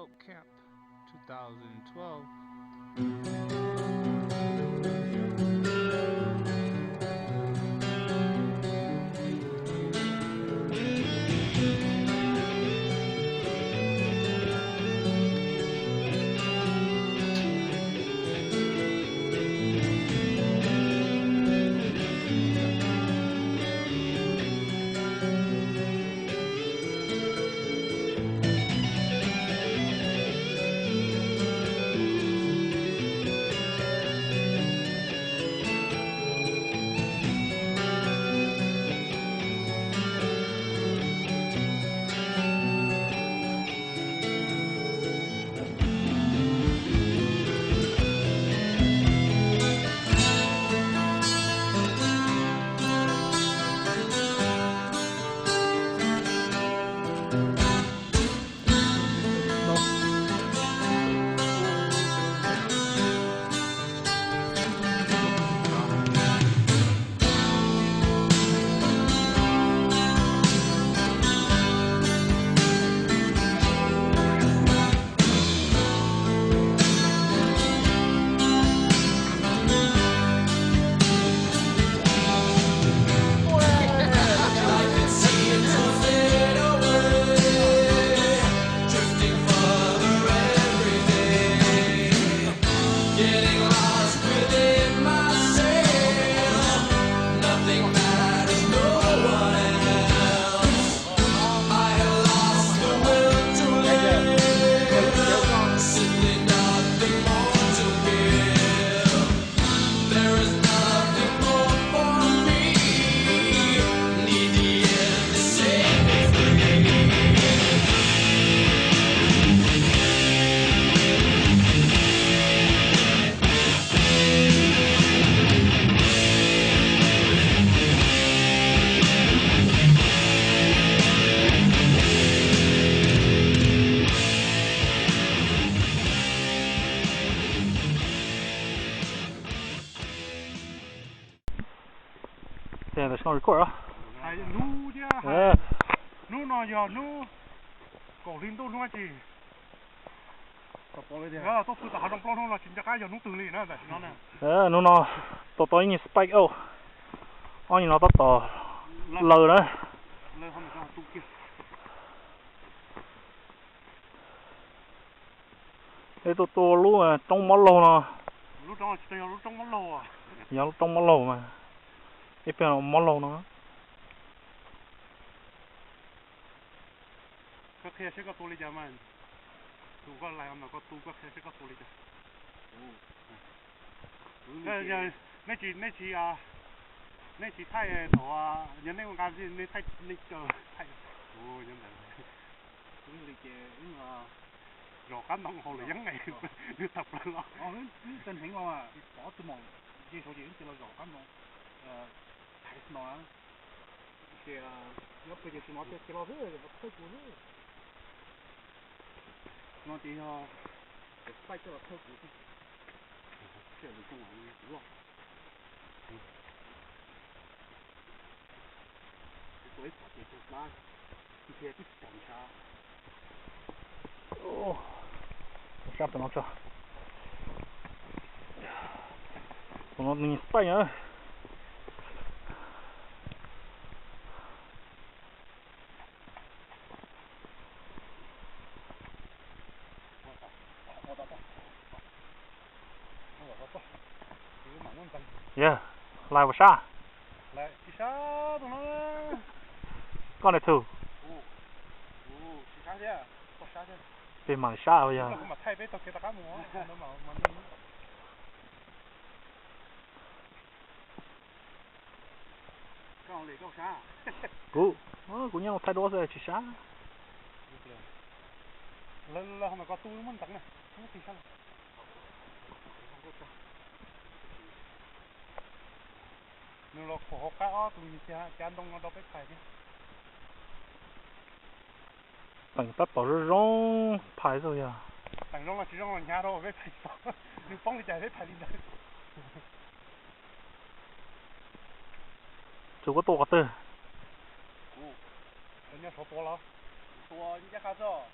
Oak Camp 2012. Yeah, that's not record, huh? Nu chứ. Nu nó giờ nu. Cổ linh tôi nói gì? Tôi phụ tải trong plon là chính cái giờ nu từ liền nữa vậy nó nè. Nu nó tôi như spike out. Anh nó to lờ đó. Lờ không có tu kia. Thế tôi luôn trong món lô nó. Lúc đó lúc trong món lô à? Dạ lúc trong món lô mà. Cái bên là món lô nó. Có khi sẽ có tu lý cho mà. Tu có lại mà có tu có khi sẽ có tu lý cho. Mấy chị thay đồ à, nhân này cái gì mấy thay mấy chờ thay. Nhân này. Cũng lý chế nhưng mà rồi cán đồng hồ là giống ngày như tập lên lo. Tình hình mà bỏ từ mòn chỉ số chuyện chỉ là rồi cán đồng thay nó thì nó bây giờ nó chỉ lo hết nó thôi cũ hết. Nó chỉ phải cho nó thôi cũ thôi. Cái gì cũng là cũ rồi. Tôi phải đi từ lá, đi theo cái tầm xa. Ồ, sắp nó cho. Nó nhìn spike nữa. Yeah, lại vào xa. Lại chỉ xa tụi nó. Con này thử. Chỉ xa thế, có xa thế. Bên mảng xa bây giờ. Nó mà thay với tao kia ta cá mua, nó mà con này có xa. Cũng nhau thay đổi rồi chỉ xa. Lên không mà có tôi muốn tặng này, không thì sao? Nếu là khổ cá ó tụi mình chán đông nó đâu biết phải chứ. Tặng tất bỏ rồi rong phải rồi à. Tặng rong là chỉ rong là nhà đâu biết phải sao. Nhưng phong đi chạy biết phải đi đâu. Chú có to tư. Anh nhớ số to lắm. tua như chắc cho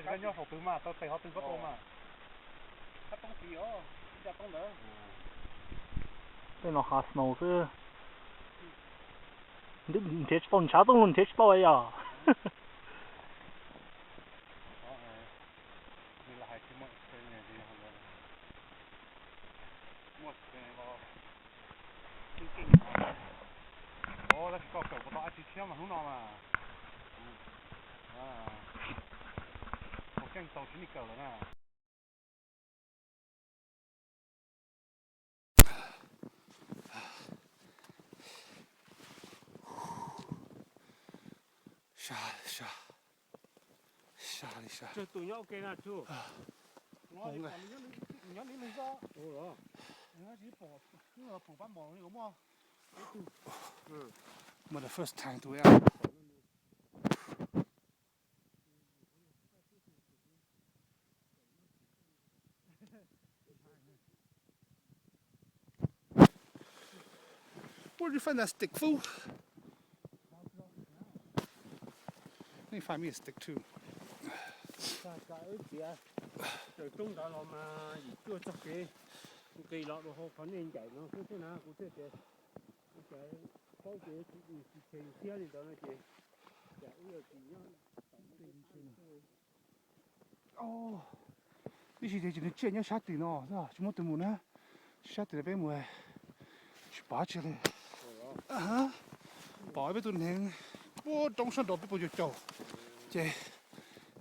cái nhau học từ mà tao thầy học từ có tua mà các công ty ó cho công nữa đây nó hạt snow chứ đừng thế phong cháo đông luôn thế bao ấy àนี่ละให้ที่มันเป็นเนี่ยดีครับเลยหมดเลยก็จริงๆโอ้แล้วก็เกิดก็ต้องอาทิตย์เช้ามาหุ่นนอนมาผมแกงโตชิ้นนี้เกิดแล้วนะ下了一下。这都要给他做。我红的。你要你说，哦，人家是跑，那个跑半毛那个嘛。But the first time to out. Where did you find that stick, fool? Let me find me a stick too. Rồi trung đã làm mà chưa chắc cái kỳ lọ đồ họ còn nên chạy nó cứ thế nào cũng thế chứ chạy có cái thì xe thì đó là chị chạy ở chị nhá Oh, this is the chuyện nhá sát tiền nó, sao? Chúng tôi muốn á, sát tiền bên mùa, chụp bá chơi lên. Hả? Bỏ bên tuần này, bố trong sân đó bị bố chậu, chơi,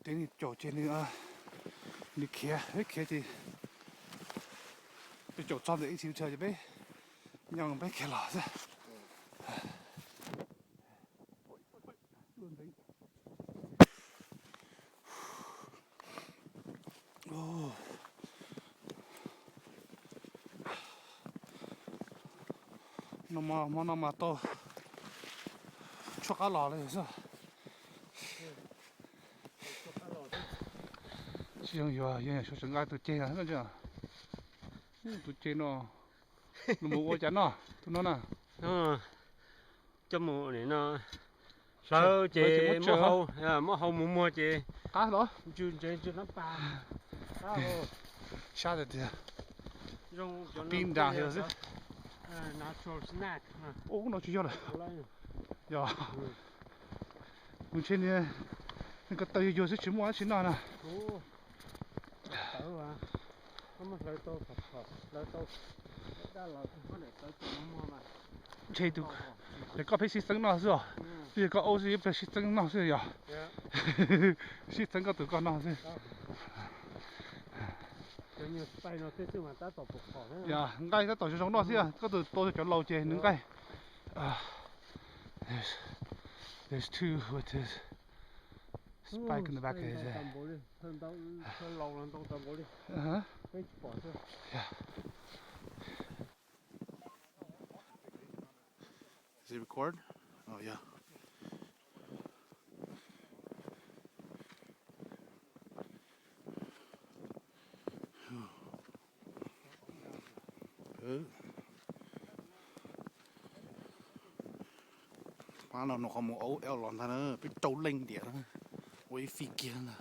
đến chậu chơi nữa, đi kia thì bị chậu trong đấy xíu chơi cho bé, nhang bé kia lỏ ra. Oh. Nó mà to cho cá lò này sao chỉ dùng nhiều nhiều số lượng ai tụi chơi à cái chứ tụi chơi nó mua chả nó tụi nó nè cho mùa này nó sao chị mua hậu mua chị cá đó chưa nó ba xa rồi thì pin đào hiểu chứ natural snack ô nó chưa rồi giờ mình trên này cái tây vô sẽ chỉ mua chỉ nào nè chơi được để có phải xịt nó chứ bây có ô gì phải xịt nó chứ giờ xịt cái tụi con nó chứ dạ ngay cái tổ chức sống nó chứ có tụi tôi cho lâu chơi những cái there's two with his spike in the back of his head. Uh-huh. Yeah. Does it record? Oh yeah. Mà nó có một ấu eo lòn thằng nó bị trâu lên địa nó, ôi phi kia nè.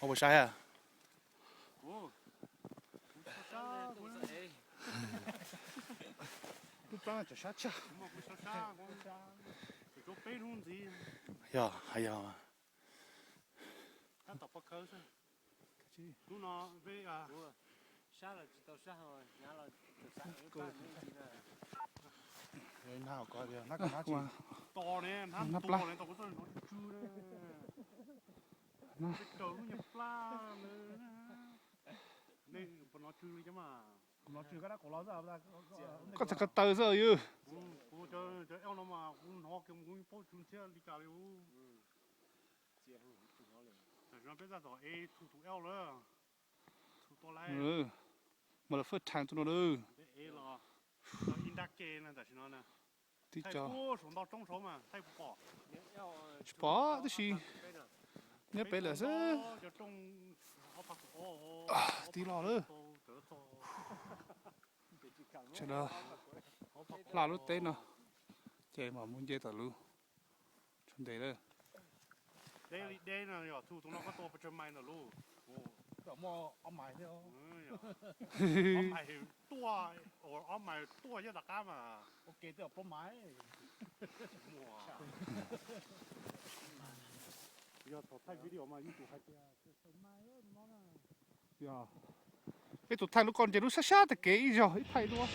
Không có sai à? Tôi cho sát chứ. Dạ, hay à. Nó tập cơ chứ. Lúc nó với sát là chỉ tao sát rồi, nhá là sát cái Đấy nào có được, nó chỉ to nè, nó to nè, tao có sao nó chu nè. Nó đầu nó nhập pla nữa. Nên nó chu chứ mà. Nó chu cái đó của nó ra có cái tờ rồi ư. Cô cho eo nó mà nó kiếm cũng phố chun xe đi cả luôn. Nó bây giờ rồi thu eo nữa. Thu to lại. Mà là first time tụi nó ư. Ê là in đắc kê nè, tại nó nè. tí 太 cho 多送到中熟嘛，太不饱。 bỏ đó xí nhớ bé là chứ 就种好怕哦。 tí lò nữa cho nó là lúc tết nó chơi mà muốn chơi tờ luôn chuẩn đề đó đây là nhỏ thu tụi nó có to cho mày là luôn. có mò ông mày theo ông mày tua ông mày tua cho đặc cá mà. ok tôi có máy giờ thọ thay video mà YouTube hay chưa? giờ cái tụt thay nó còn chơi nó sát sát thì kỹ rồi thay luôn